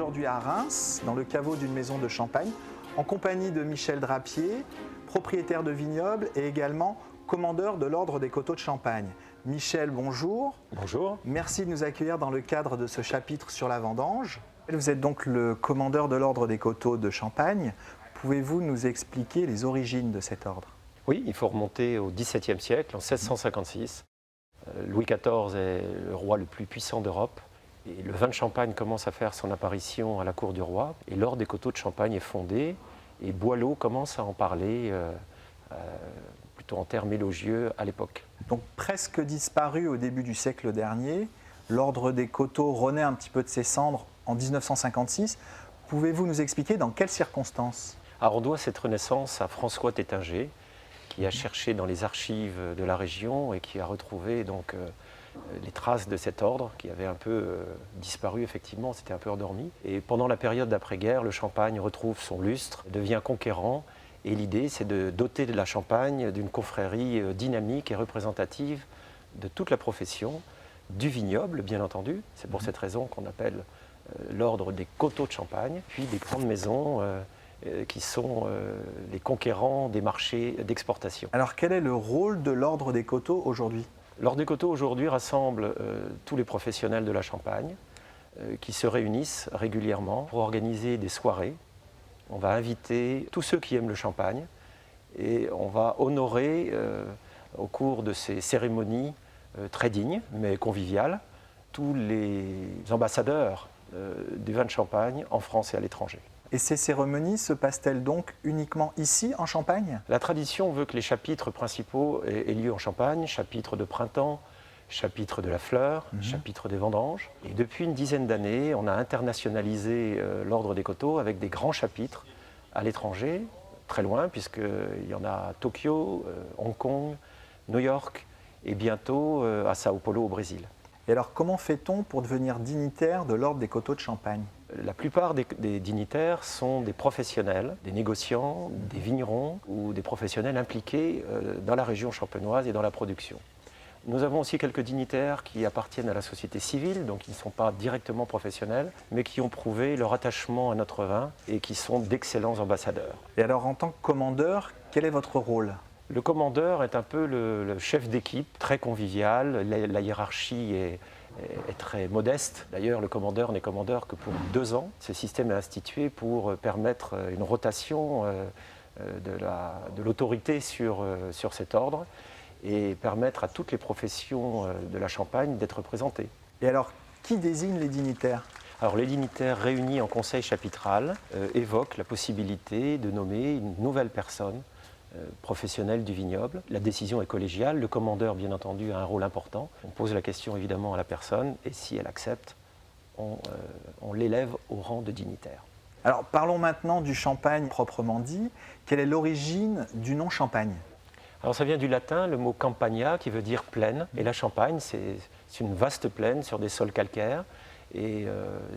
aujourd'hui à Reims, dans le caveau d'une maison de Champagne, en compagnie de Michel Drapier, propriétaire de vignoble et également commandeur de l'Ordre des Coteaux de Champagne. Michel, bonjour. Bonjour. Merci de nous accueillir dans le cadre de ce chapitre sur la vendange. Vous êtes donc le commandeur de l'Ordre des Coteaux de Champagne. Pouvez-vous nous expliquer les origines de cet ordre ? Oui, il faut remonter au XVIIe siècle, en 1656. Louis XIV est le roi le plus puissant d'Europe. Et le vin de Champagne commence à faire son apparition à la cour du roi. Et l'Ordre des Coteaux de Champagne est fondé. Et Boileau commence à en parler, plutôt en termes élogieux, à l'époque. Donc presque disparu au début du siècle dernier, l'Ordre des Coteaux renaît un petit peu de ses cendres en 1956. Pouvez-vous nous expliquer dans quelles circonstances ? Alors on doit cette renaissance à François Tétinger, qui a cherché dans les archives de la région et qui a retrouvé donc les traces de cet ordre qui avait un peu disparu, effectivement, c'était un peu endormi. Et pendant la période d'après-guerre, le Champagne retrouve son lustre, devient conquérant. Et l'idée, c'est de doter de la Champagne d'une confrérie dynamique et représentative de toute la profession, du vignoble, bien entendu. C'est pour cette raison qu'on appelle l'Ordre des Coteaux de Champagne, puis des grandes maisons qui sont les conquérants des marchés d'exportation. Alors quel est le rôle de l'Ordre des Coteaux aujourd'hui ? L'Ordre des Coteaux aujourd'hui rassemble tous les professionnels de la Champagne qui se réunissent régulièrement pour organiser des soirées. On va inviter tous ceux qui aiment le champagne et on va honorer au cours de ces cérémonies très dignes mais conviviales tous les ambassadeurs du vin de Champagne en France et à l'étranger. Et ces cérémonies se passent-elles donc uniquement ici, en Champagne ? La tradition veut que les chapitres principaux aient lieu en Champagne, chapitre de printemps, chapitre de la fleur, chapitre des vendanges. Et depuis une dizaine d'années, on a internationalisé l'Ordre des Coteaux avec des grands chapitres à l'étranger, très loin, puisqu'il y en a à Tokyo, Hong Kong, New York et bientôt à Sao Paulo au Brésil. Et alors comment fait-on pour devenir dignitaire de l'Ordre des Coteaux de Champagne ? La plupart des dignitaires sont des professionnels, des négociants, des vignerons ou des professionnels impliqués dans la région champenoise et dans la production. Nous avons aussi quelques dignitaires qui appartiennent à la société civile, donc qui ne sont pas directement professionnels, mais qui ont prouvé leur attachement à notre vin et qui sont d'excellents ambassadeurs. Et alors en tant que commandeur, quel est votre rôle ? Le commandeur est un peu le chef d'équipe, très convivial, la hiérarchie est très modeste. D'ailleurs, le commandeur n'est commandeur que pour 2 ans. Ce système est institué pour permettre une rotation de l'autorité sur cet ordre et permettre à toutes les professions de la Champagne d'être représentées. Et alors, qui désigne les dignitaires ? Alors, les dignitaires réunis en conseil chapitral évoquent la possibilité de nommer une nouvelle personne professionnelle du vignoble. La décision est collégiale, le commandeur bien entendu a un rôle important. On pose la question évidemment à la personne et si elle accepte, on l'élève au rang de dignitaire. Alors parlons maintenant du champagne proprement dit. Quelle est l'origine du nom Champagne ? Alors ça vient du latin, le mot campagna qui veut dire plaine. Et la Champagne, c'est une vaste plaine sur des sols calcaires. Et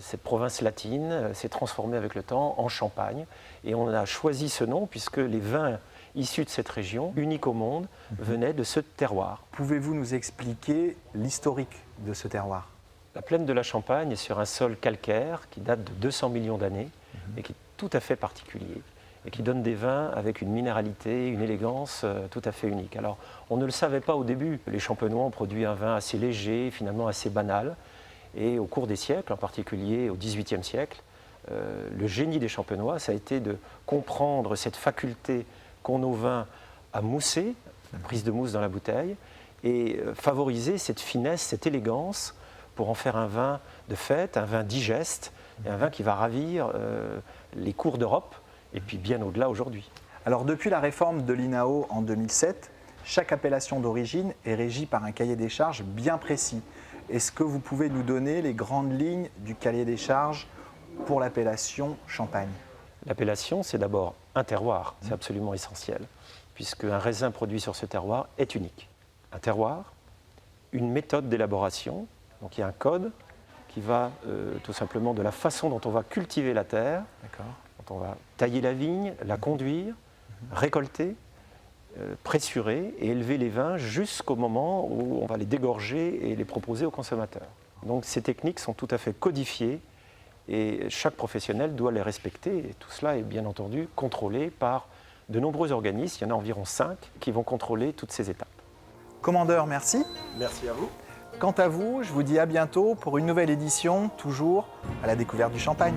cette province latine s'est transformée avec le temps en Champagne. Et on a choisi ce nom puisque les vins issus de cette région, unique au monde, venaient de ce terroir. Pouvez-vous nous expliquer l'historique de ce terroir ? La plaine de la Champagne est sur un sol calcaire qui date de 200 millions d'années et qui est tout à fait particulier et qui donne des vins avec une minéralité, une élégance tout à fait unique. Alors, on ne le savait pas au début. Les Champenois ont produit un vin assez léger, finalement assez banal. Et au cours des siècles, en particulier au XVIIIe siècle, le génie des Champenois, ça a été de comprendre cette faculté qu'ont nos vins à mousser, la prise de mousse dans la bouteille, et favoriser cette finesse, cette élégance pour en faire un vin de fête, un vin digeste, et un vin qui va ravir les cours d'Europe, et puis bien au-delà aujourd'hui. Alors depuis la réforme de l'INAO en 2007, chaque appellation d'origine est régie par un cahier des charges bien précis. Est-ce que vous pouvez nous donner les grandes lignes du cahier des charges pour l'appellation Champagne ? L'appellation, c'est d'abord un terroir, c'est absolument essentiel, puisqu'un raisin produit sur ce terroir est unique. Un terroir, une méthode d'élaboration, donc il y a un code qui va tout simplement de la façon dont on va cultiver la terre, dont on va tailler la vigne, la conduire, récolter, pressurer et élever les vins jusqu'au moment où on va les dégorger et les proposer aux consommateurs. Donc ces techniques sont tout à fait codifiées Et chaque professionnel doit les respecter. Et tout cela est bien entendu contrôlé par de nombreux organismes. Il y en a environ 5 qui vont contrôler toutes ces étapes. Commandeur, merci. Merci à vous. Quant à vous, je vous dis à bientôt pour une nouvelle édition, toujours à la découverte du champagne.